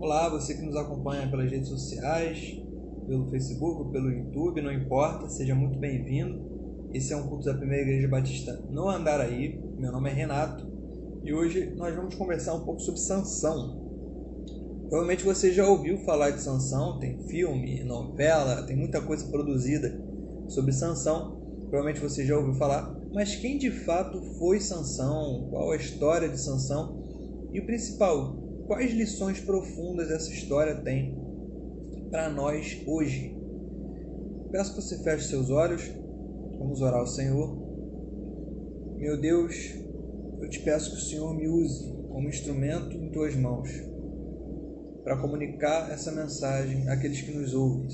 Olá, você que nos acompanha pelas redes sociais, pelo Facebook, pelo YouTube, não importa, seja muito bem-vindo. Esse é um culto da Primeira Igreja Batista no Andaraí. Meu nome é Renato e hoje nós vamos conversar um pouco sobre Sansão. Provavelmente você já ouviu falar de Sansão, tem filme, novela, tem muita coisa produzida sobre Sansão. Provavelmente você já ouviu falar, mas quem de fato foi Sansão? Qual a história de Sansão? E o principal, quais lições profundas essa história tem para nós hoje? Peço que você feche seus olhos, vamos orar ao Senhor. Meu Deus, eu te peço que o Senhor me use como instrumento em tuas mãos para comunicar essa mensagem àqueles que nos ouvem.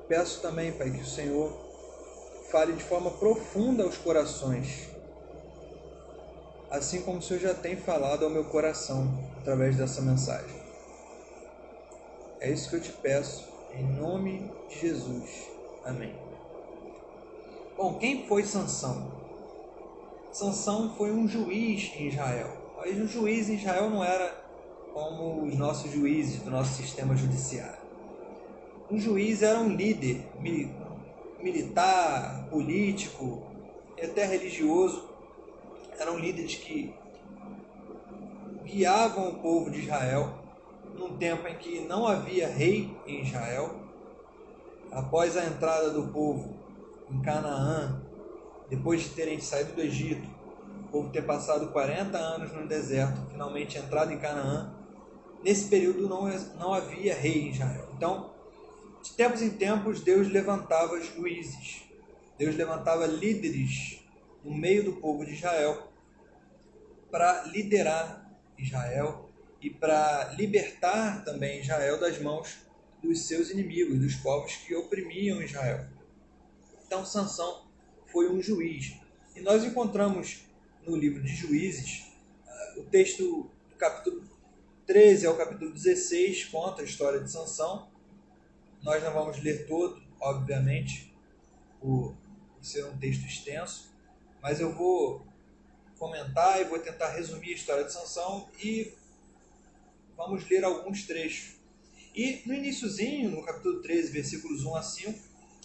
Peço também, Pai, que o Senhor fale de forma profunda aos corações, assim como o Senhor já tem falado ao meu coração através dessa mensagem. É isso que eu te peço, em nome de Jesus. Amém. Bom, quem foi Sansão? Sansão foi um juiz em Israel. Mas um juiz em Israel não era como os nossos juízes do nosso sistema judiciário. Um juiz era um líder militar, político e até religioso. Eram líderes que guiavam o povo de Israel num tempo em que não havia rei em Israel. Após a entrada do povo em Canaã, depois de terem saído do Egito, o povo ter passado 40 anos no deserto, finalmente entrado em Canaã, nesse período não havia rei em Israel. Então, de tempos em tempos, Deus levantava juízes, Deus levantava líderes no meio do povo de Israel para liderar Israel e para libertar também Israel das mãos dos seus inimigos, dos povos que oprimiam Israel. Então Sansão foi um juiz. E nós encontramos no livro de Juízes, o texto do capítulo 13 ao capítulo 16 conta a história de Sansão. Nós não vamos ler todo, obviamente, por ser um texto extenso, mas eu vou comentar e vou tentar resumir a história de Sansão e vamos ler alguns trechos. E no iniciozinho, no capítulo 13, versículos 1 a 5,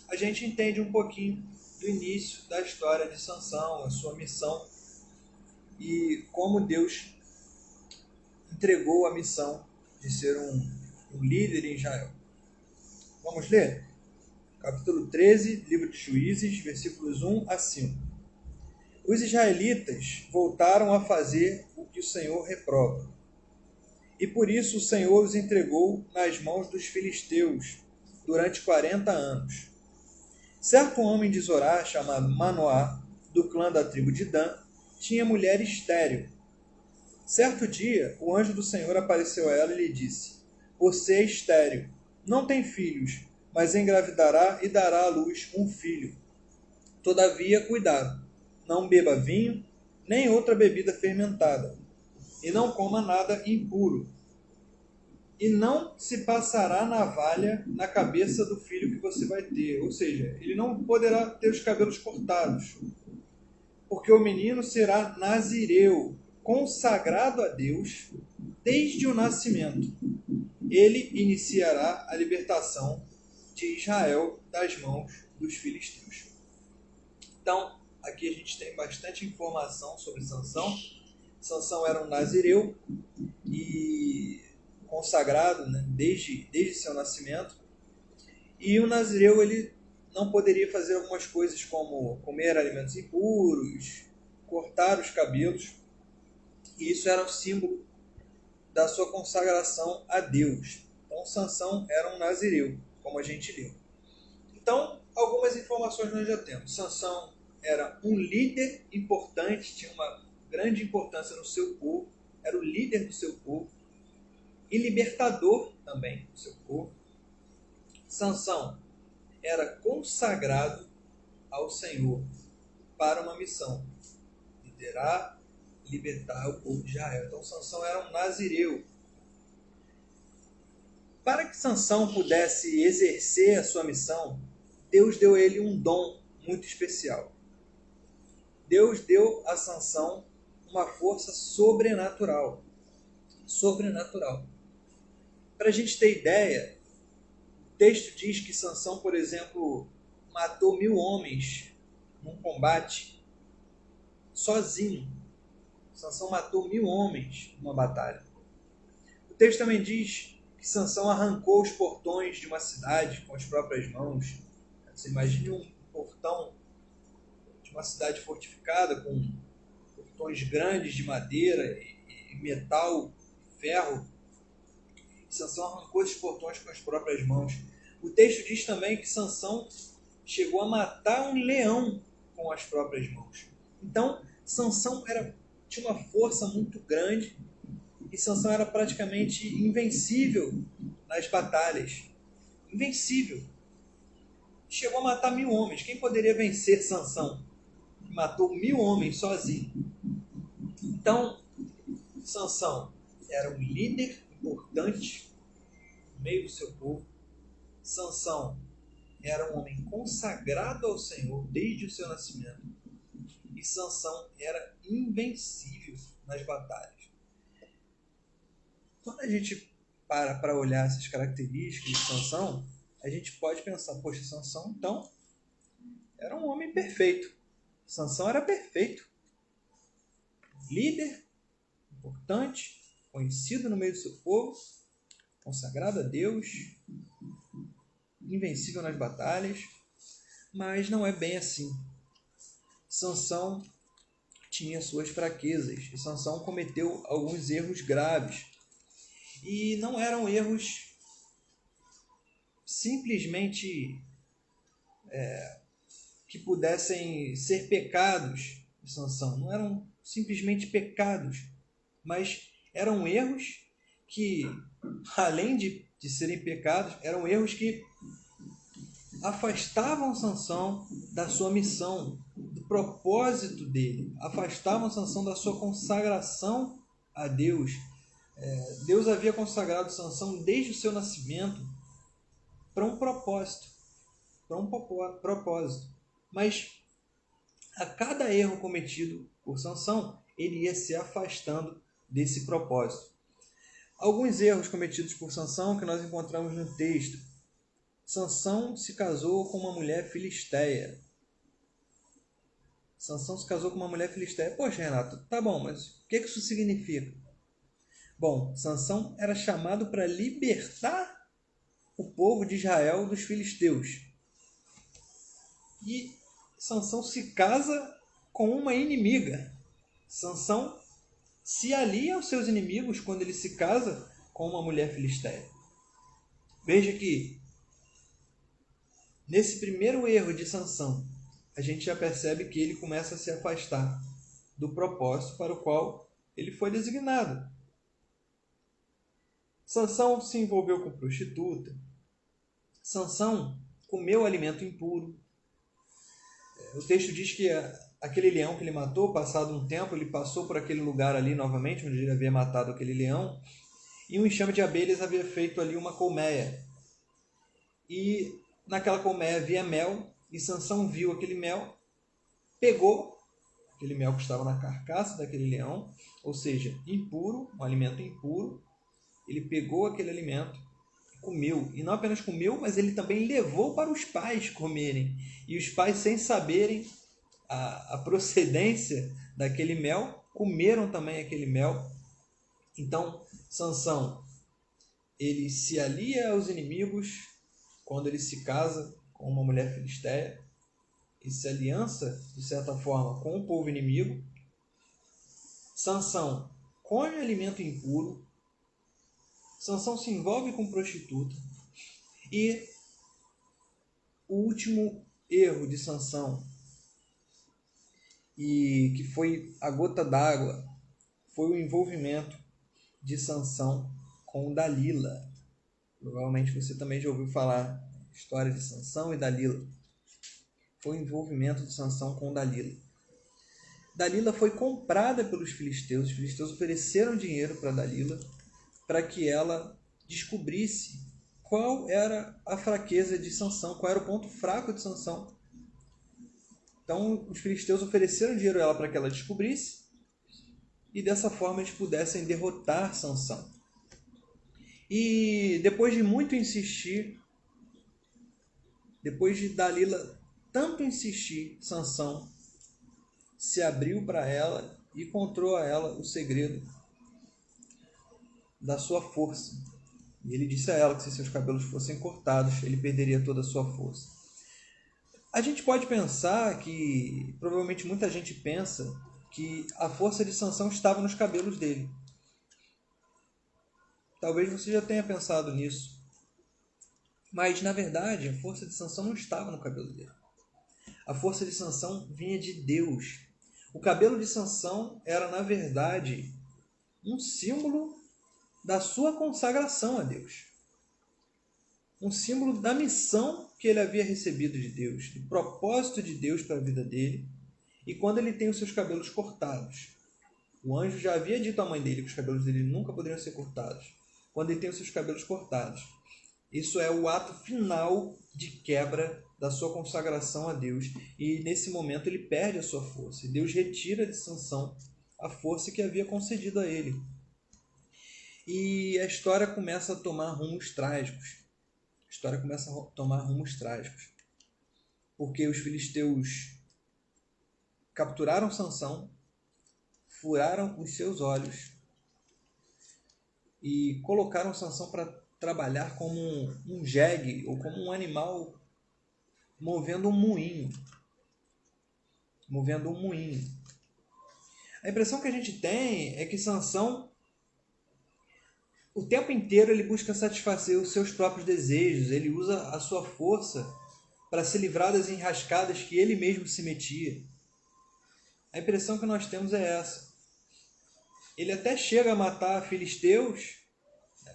a gente entende um pouquinho do início da história de Sansão, a sua missão e como Deus entregou a missão de ser um líder em Israel. Vamos ler? Capítulo 13, livro de Juízes, versículos 1 a 5. Os israelitas voltaram a fazer o que o Senhor reprova. E por isso o Senhor os entregou nas mãos dos filisteus durante 40 anos. Certo homem de Zorá, chamado Manoá, do clã da tribo de Dan, tinha mulher estéril. Certo dia, o anjo do Senhor apareceu a ela e lhe disse: Você é estéril, não tem filhos, mas engravidará e dará à luz um filho. Todavia, cuidado, não beba vinho, nem outra bebida fermentada, e não coma nada impuro. E não se passará navalha na cabeça do filho que você vai ter. Ou seja, ele não poderá ter os cabelos cortados. Porque o menino será nazireu, consagrado a Deus desde o nascimento. Ele iniciará a libertação de Israel das mãos dos filisteus. Então, aqui a gente tem bastante informação sobre Sansão. Sansão era um nazireu e consagrado, né, desde seu nascimento. E o nazireu ele não poderia fazer algumas coisas como comer alimentos impuros, cortar os cabelos. E isso era um símbolo da sua consagração a Deus. Então Sansão era um nazireu, como a gente leu. Então, algumas informações nós já temos. Sansão era um líder importante, tinha uma grande importância no seu povo, era o líder do seu povo e libertador também do seu povo. Sansão era consagrado ao Senhor para uma missão, liderar, libertar o povo de Israel. Então Sansão era um nazireu. Para que Sansão pudesse exercer a sua missão, Deus deu a ele um dom muito especial. Deus deu a Sansão uma força sobrenatural. sobrenatural. Para a gente ter ideia, o texto diz que Sansão, por exemplo, matou 1000 homens num combate sozinho. Sansão matou 1000 homens numa batalha. O texto também diz que Sansão arrancou os portões de uma cidade com as próprias mãos. Você imagine um portão de uma cidade fortificada com portões grandes de madeira e metal, ferro. Sansão arrancou esses portões com as próprias mãos. O texto diz também que Sansão chegou a matar um leão com as próprias mãos. Então, Sansão tinha uma força muito grande e Sansão era praticamente invencível nas batalhas. Invencível. Chegou a matar 1000 homens. Quem poderia vencer Sansão? Matou 1000 homens sozinho. Então, Sansão era um líder importante no meio do seu povo. Sansão era um homem consagrado ao Senhor desde o seu nascimento. E Sansão era invencível nas batalhas. Quando a gente para olhar essas características de Sansão, a gente pode pensar, poxa, Sansão então era um homem perfeito. Sansão era perfeito. Líder, importante, conhecido no meio do seu povo, consagrado a Deus, invencível nas batalhas, mas não é bem assim. Sansão tinha suas fraquezas e Sansão cometeu alguns erros graves. E não eram erros simplesmente que pudessem ser pecados de Sansão. Não eram simplesmente pecados, mas eram erros que, além de serem pecados, eram erros que afastavam Sansão da sua missão, do propósito dele, afastavam Sansão da sua consagração a Deus. Deus havia consagrado Sansão desde o seu nascimento para um propósito, mas a cada erro cometido por Sansão, ele ia se afastando desse propósito. Alguns erros cometidos por Sansão que nós encontramos no texto. Sansão se casou com uma mulher filisteia. Poxa, Renato, tá bom, mas o que isso significa? Bom, Sansão era chamado para libertar o povo de Israel dos filisteus. E Sansão se casa com uma inimiga. Sansão se alia aos seus inimigos quando ele se casa com uma mulher filisteia. Veja que nesse primeiro erro de Sansão, a gente já percebe que ele começa a se afastar do propósito para o qual ele foi designado. Sansão se envolveu com prostituta. Sansão comeu alimento impuro. O texto diz que aquele leão que ele matou, passado um tempo, ele passou por aquele lugar ali novamente, onde ele havia matado aquele leão, e um enxame de abelhas havia feito ali uma colmeia. E naquela colmeia havia mel, e Sansão viu aquele mel, pegou aquele mel que estava na carcaça daquele leão, ou seja, impuro, um alimento impuro. Ele pegou aquele alimento e comeu. E não apenas comeu, mas ele também levou para os pais comerem. E os pais, sem saberem a procedência daquele mel, comeram também aquele mel. Então, Sansão, ele se alia aos inimigos quando ele se casa com uma mulher filisteia. E se aliança, de certa forma, com o povo inimigo. Sansão come alimento impuro. Sansão se envolve com prostituta. E o último erro de Sansão, e que foi a gota d'água, foi o envolvimento de Sansão com Dalila. Provavelmente você também já ouviu falar a história de Sansão e Dalila. Foi o envolvimento de Sansão com Dalila. Dalila foi comprada pelos filisteus. Os filisteus ofereceram dinheiro para Dalila para que ela descobrisse qual era a fraqueza de Sansão, qual era o ponto fraco de Sansão. Então, os filisteus ofereceram dinheiro a ela para que ela descobrisse. e dessa forma eles pudessem derrotar Sansão. E depois de muito insistir, depois de Dalila tanto insistir, Sansão se abriu para ela e contou a ela o segredo da sua força. E ele disse a ela que se seus cabelos fossem cortados, ele perderia toda a sua força. A gente pode pensar que, provavelmente muita gente pensa, que a força de Sansão estava nos cabelos dele. Talvez você já tenha pensado nisso. Mas, na verdade, a força de Sansão não estava no cabelo dele. A força de Sansão vinha de Deus. O cabelo de Sansão era, na verdade, um símbolo da sua consagração a Deus. Um símbolo da missão que ele havia recebido de Deus, do propósito de Deus para a vida dele. E quando ele tem os seus cabelos cortados, o anjo já havia dito à mãe dele que os cabelos dele nunca poderiam ser cortados. Quando ele tem os seus cabelos cortados, isso é o ato final de quebra da sua consagração a Deus. E nesse momento ele perde a sua força. E Deus retira de Sansão a força que havia concedido a ele. E a história começa a tomar rumos trágicos. Porque os filisteus capturaram Sansão, furaram os seus olhos e colocaram Sansão para trabalhar como um jegue ou como um animal movendo um moinho. A impressão que a gente tem é que Sansão, o tempo inteiro, ele busca satisfazer os seus próprios desejos, ele usa a sua força para se livrar das enrascadas que ele mesmo se metia. A impressão que nós temos é essa. Ele até chega a matar filisteus.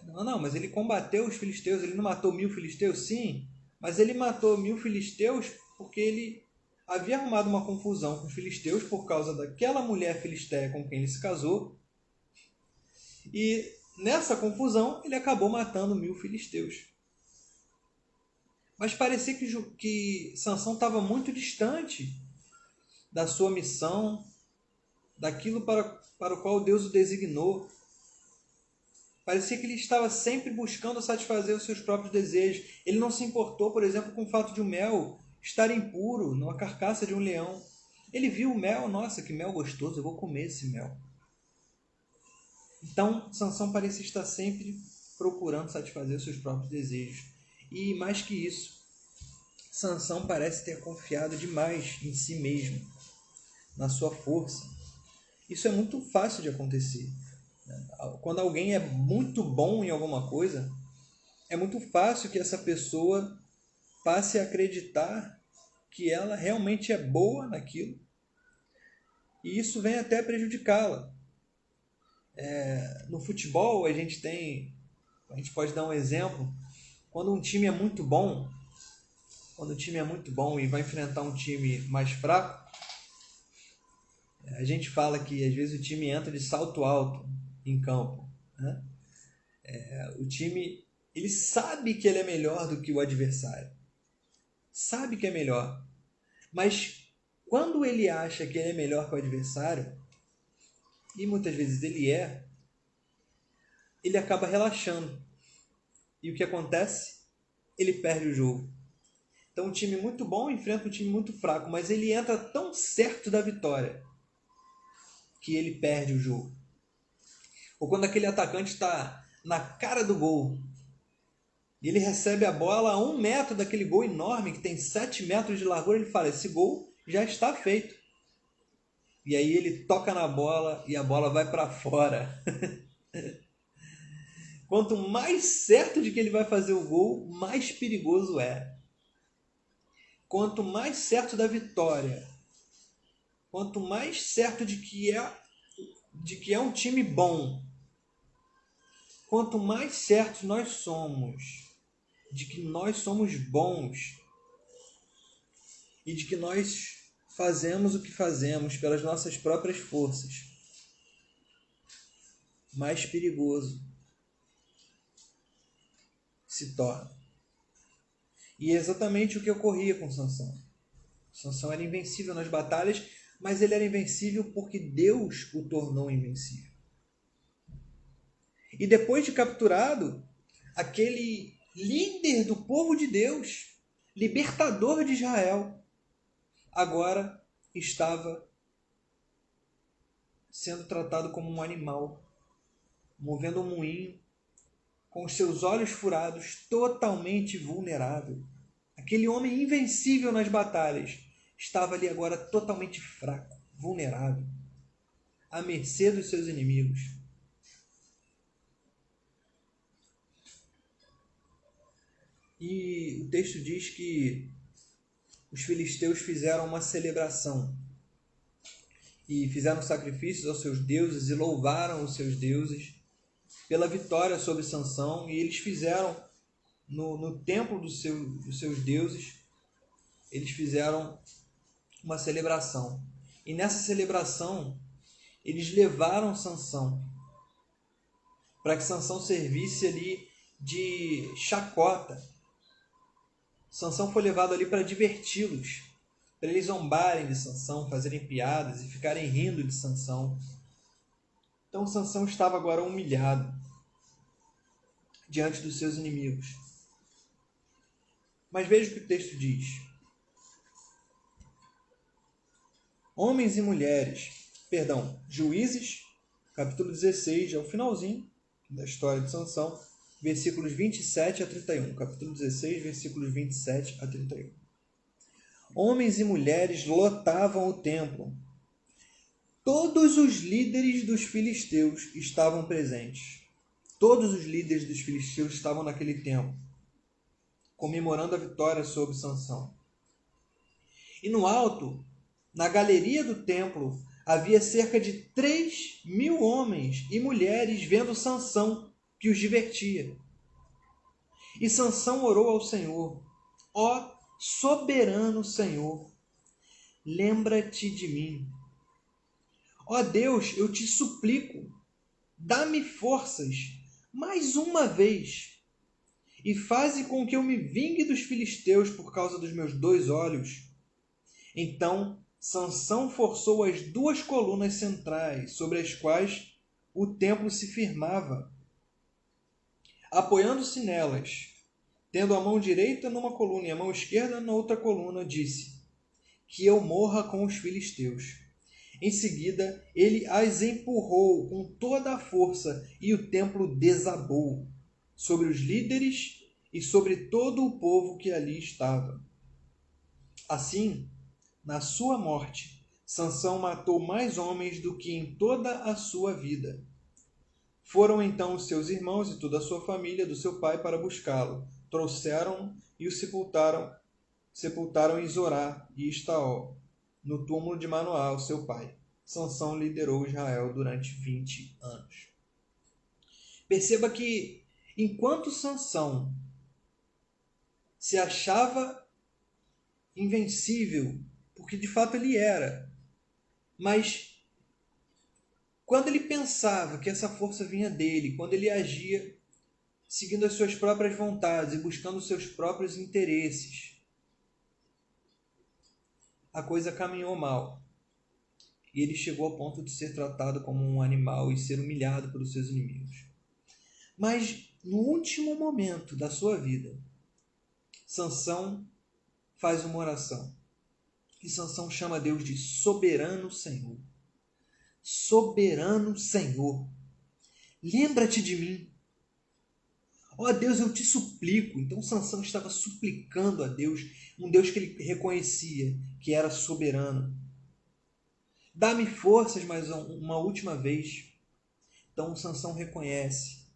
Não, mas ele combateu os filisteus, ele não matou 1000 filisteus? Sim, mas ele matou 1000 filisteus porque ele havia arrumado uma confusão com os filisteus por causa daquela mulher filisteia com quem ele se casou. E nessa confusão ele acabou matando 1000 filisteus. Mas parecia que Sansão estava muito distante da sua missão, daquilo para o qual Deus o designou. Parecia que ele estava sempre buscando satisfazer os seus próprios desejos. Ele não se importou, por exemplo, com o fato de o mel estar impuro numa carcaça de um leão. Ele viu o mel, nossa, que mel gostoso, eu vou comer esse mel. Então, Sansão parecia estar sempre procurando satisfazer os seus próprios desejos. E mais que isso, Sansão parece ter confiado demais em si mesmo, na sua força. Isso é muito fácil de acontecer. Quando alguém é muito bom em alguma coisa, é muito fácil que essa pessoa passe a acreditar que ela realmente é boa naquilo. E isso vem até prejudicá-la. No futebol, a gente pode dar um exemplo. Quando um time é muito bom e vai enfrentar um time mais fraco, a gente fala que às vezes o time entra de salto alto em campo, né? O time, ele sabe que ele é melhor do que o adversário, sabe que é melhor, mas quando ele acha que ele é melhor que o adversário, e muitas vezes ele acaba relaxando. E o que acontece? Ele perde o jogo. Então um time muito bom enfrenta um time muito fraco, mas ele entra tão certo da vitória que ele perde o jogo. Ou quando aquele atacante está na cara do gol e ele recebe a bola a 1 metro daquele gol enorme que tem 7 metros de largura, ele fala, esse gol já está feito. E aí ele toca na bola e a bola vai para fora. Quanto mais certo de que ele vai fazer o gol, mais perigoso é. Quanto mais certo da vitória, quanto mais certo de que é um time bom, quanto mais certos nós somos de que nós somos bons e de que nós fazemos o que fazemos pelas nossas próprias forças, mais perigoso se torna. E é exatamente o que ocorria com Sansão. Sansão era invencível nas batalhas, mas ele era invencível porque Deus o tornou invencível. E depois de capturado, aquele líder do povo de Deus, libertador de Israel, agora estava sendo tratado como um animal, movendo um moinho, com os seus olhos furados, totalmente vulnerável. Aquele homem invencível nas batalhas estava ali agora totalmente fraco, vulnerável, à mercê dos seus inimigos. E o texto diz que os filisteus fizeram uma celebração e fizeram sacrifícios aos seus deuses e louvaram os seus deuses pela vitória sobre Sansão. E eles fizeram no templo dos seus deuses, eles fizeram uma celebração. E nessa celebração, eles levaram Sansão para que Sansão servisse ali de chacota. Sansão foi levado ali para diverti-los, para eles zombarem de Sansão, fazerem piadas e ficarem rindo de Sansão. Então Sansão estava agora humilhado diante dos seus inimigos. Mas veja o que o texto diz. Juízes, capítulo 16, é o finalzinho da história de Sansão, versículos 27 a 31. Capítulo 16, versículos 27 a 31. Homens e mulheres lotavam o templo. Todos os líderes dos filisteus estavam presentes. Todos os líderes dos filisteus estavam naquele templo, comemorando a vitória sobre Sansão. E no alto, na galeria do templo, havia cerca de 3.000 homens e mulheres vendo Sansão, que os divertia. E Sansão orou ao Senhor: ó soberano Senhor, lembra-te de mim. Ó Deus, eu te suplico, dá-me forças mais uma vez e faze com que eu me vingue dos filisteus por causa dos meus 2 olhos. Então Sansão forçou as 2 colunas centrais sobre as quais o templo se firmava. Apoiando-se nelas, tendo a mão direita numa coluna e a mão esquerda na outra coluna, disse: que eu morra com os filisteus. Em seguida, ele as empurrou com toda a força e o templo desabou sobre os líderes e sobre todo o povo que ali estava. Assim, na sua morte, Sansão matou mais homens do que em toda a sua vida. Foram então os seus irmãos e toda a sua família do seu pai para buscá-lo. Trouxeram-no e o sepultaram em Zorá e Estaol, no túmulo de Manoá, seu pai. Sansão liderou Israel durante 20 anos. Perceba que, enquanto Sansão se achava invencível, porque de fato ele era, mas quando ele pensava que essa força vinha dele, quando ele agia seguindo as suas próprias vontades e buscando os seus próprios interesses, a coisa caminhou mal. E ele chegou ao ponto de ser tratado como um animal e ser humilhado pelos seus inimigos. Mas no último momento da sua vida, Sansão faz uma oração. E Sansão chama Deus de soberano Senhor. Soberano Senhor, lembra-te de mim. Ó Deus, eu te suplico. Então Sansão estava suplicando a Deus, um Deus que ele reconhecia que era soberano. Dá-me forças mais uma última vez. Então Sansão reconhece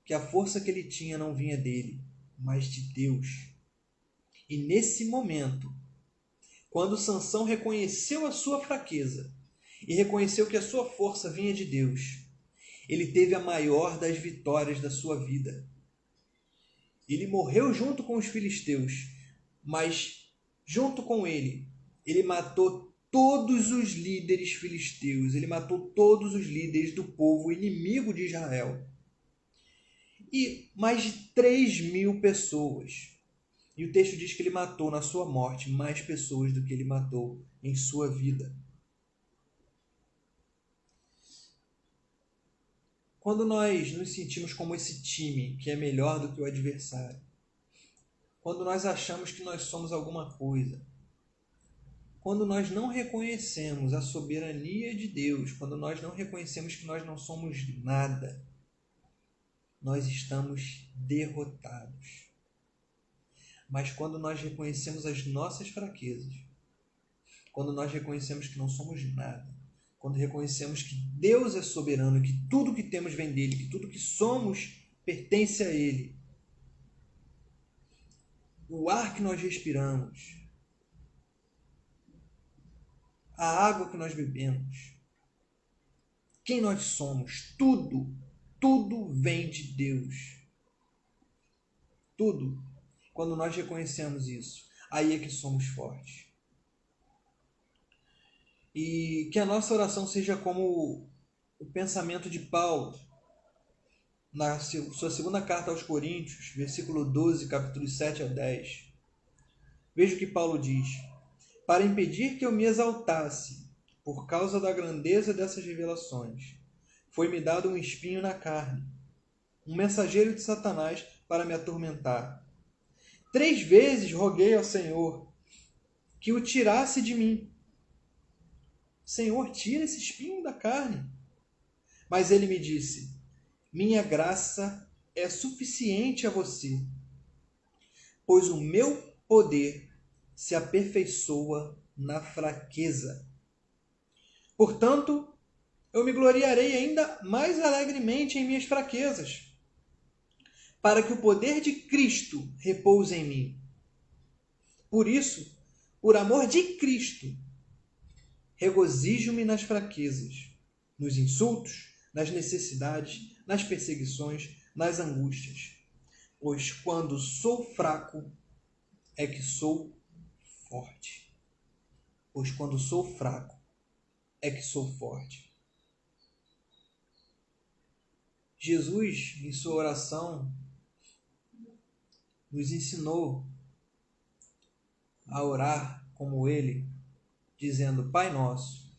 que a força que ele tinha não vinha dele, mas de Deus. E nesse momento, quando Sansão reconheceu a sua fraqueza e reconheceu que a sua força vinha de Deus, ele teve a maior das vitórias da sua vida. Ele morreu junto com os filisteus, mas junto com ele matou todos os líderes filisteus, ele matou todos os líderes do povo inimigo de Israel. E mais de 3.000 pessoas. E o texto diz que ele matou na sua morte mais pessoas do que ele matou em sua vida. Quando nós nos sentimos como esse time que é melhor do que o adversário, quando nós achamos que nós somos alguma coisa, quando nós não reconhecemos a soberania de Deus, quando nós não reconhecemos que nós não somos nada, nós estamos derrotados. Mas quando nós reconhecemos as nossas fraquezas, quando nós reconhecemos que não somos nada, quando reconhecemos que Deus é soberano, que tudo que temos vem dele, que tudo que somos pertence a ele, o ar que nós respiramos, a água que nós bebemos, quem nós somos, tudo vem de Deus. Tudo. Quando nós reconhecemos isso, aí é que somos fortes. E que a nossa oração seja como o pensamento de Paulo, na sua segunda carta aos Coríntios, versículo 12, capítulos 7 a 10. Veja o que Paulo diz. Para impedir que eu me exaltasse por causa da grandeza dessas revelações, foi-me dado um espinho na carne, um mensageiro de Satanás para me atormentar. 3 vezes roguei ao Senhor que o tirasse de mim. Senhor, tira esse espinho da carne. Mas ele me disse, minha graça é suficiente a você, pois o meu poder se aperfeiçoa na fraqueza. Portanto, eu me gloriarei ainda mais alegremente em minhas fraquezas, para que o poder de Cristo repouse em mim. Por isso, por amor de Cristo, regozijo-me nas fraquezas, nos insultos, nas necessidades, nas perseguições, nas angústias. Pois quando sou fraco, é que sou forte. Pois quando sou fraco, é que sou forte. Jesus, em sua oração, nos ensinou a orar como ele, dizendo, Pai nosso,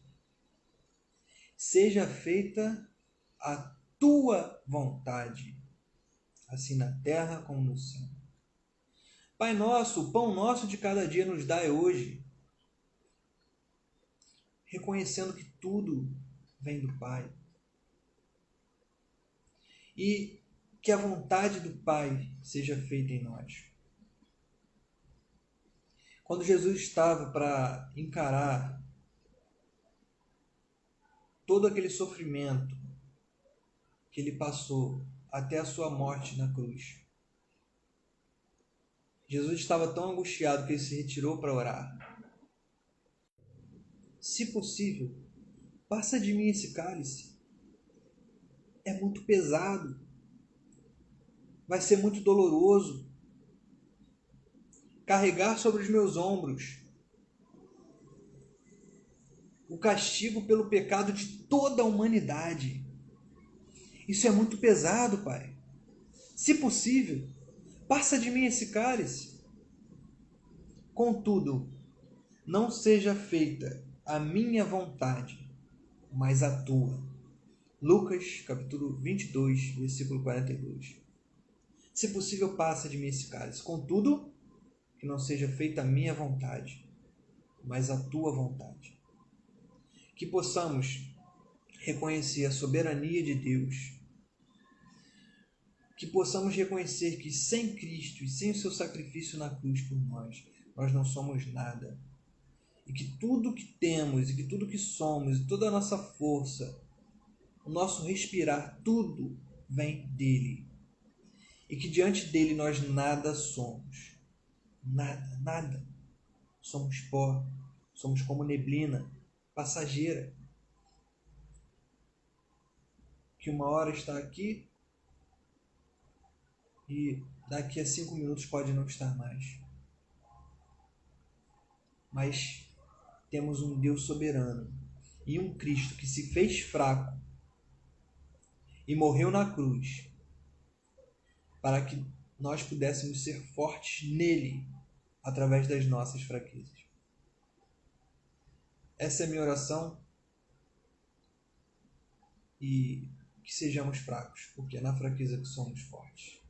seja feita a tua vontade, assim na terra como no céu. Pai nosso, o pão nosso de cada dia nos dai hoje, reconhecendo que tudo vem do Pai. E que a vontade do Pai seja feita em nós. Quando Jesus estava para encarar todo aquele sofrimento que ele passou até a sua morte na cruz, Jesus estava tão angustiado que ele se retirou para orar. Se possível, passa de mim esse cálice. É muito pesado. Vai ser muito doloroso. Carregar sobre os meus ombros o castigo pelo pecado de toda a humanidade. Isso é muito pesado, Pai. Se possível, passa de mim esse cálice. Contudo, não seja feita a minha vontade, mas a tua. Lucas, capítulo 22, versículo 42. Se possível, passa de mim esse cálice. Contudo, que não seja feita a minha vontade, mas a tua vontade. Que possamos reconhecer a soberania de Deus. Que possamos reconhecer que sem Cristo e sem o seu sacrifício na cruz por nós, nós não somos nada. E que tudo que temos, e que tudo que somos, e toda a nossa força, o nosso respirar, tudo vem dele. E que diante dele nós nada somos. Nada, nada. Somos pó, somos como neblina passageira, que uma hora está aqui e daqui a 5 minutos pode não estar mais. Mas temos um Deus soberano e um Cristo que se fez fraco e morreu na cruz para que nós pudéssemos ser fortes nele através das nossas fraquezas. Essa é a minha oração e que sejamos fracos, porque é na fraqueza que somos fortes.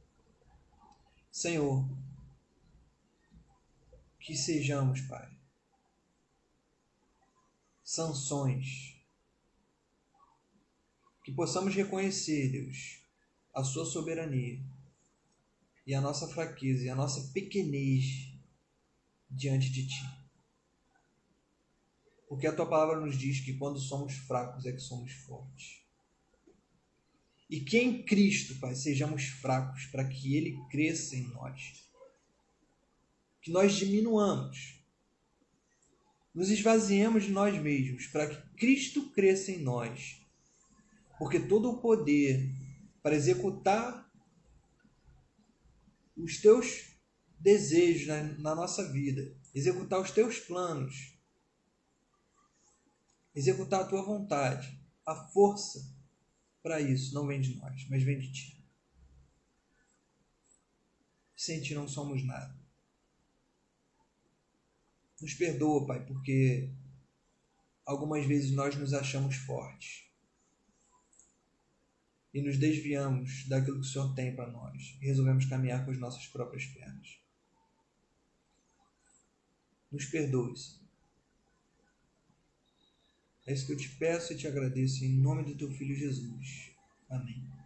Senhor, que sejamos, Pai, Sansões, que possamos reconhecer, Deus, a sua soberania e a nossa fraqueza e a nossa pequenez diante de Ti. Porque a Tua palavra nos diz que quando somos fracos é que somos fortes. E que em Cristo, Pai, sejamos fracos para que Ele cresça em nós. Que nós diminuamos, nos esvaziemos de nós mesmos para que Cristo cresça em nós. Porque todo o poder para executar os Teus desejos na nossa vida, executar os Teus planos, executar a Tua vontade, a força para isso não vem de nós, mas vem de Ti. Sem Ti não somos nada. Nos perdoa, Pai, porque algumas vezes nós nos achamos fortes e nos desviamos daquilo que o Senhor tem para nós e resolvemos caminhar com as nossas próprias pernas. Nos perdoe, Senhor. É isso que eu te peço e te agradeço em nome do Teu Filho Jesus. Amém.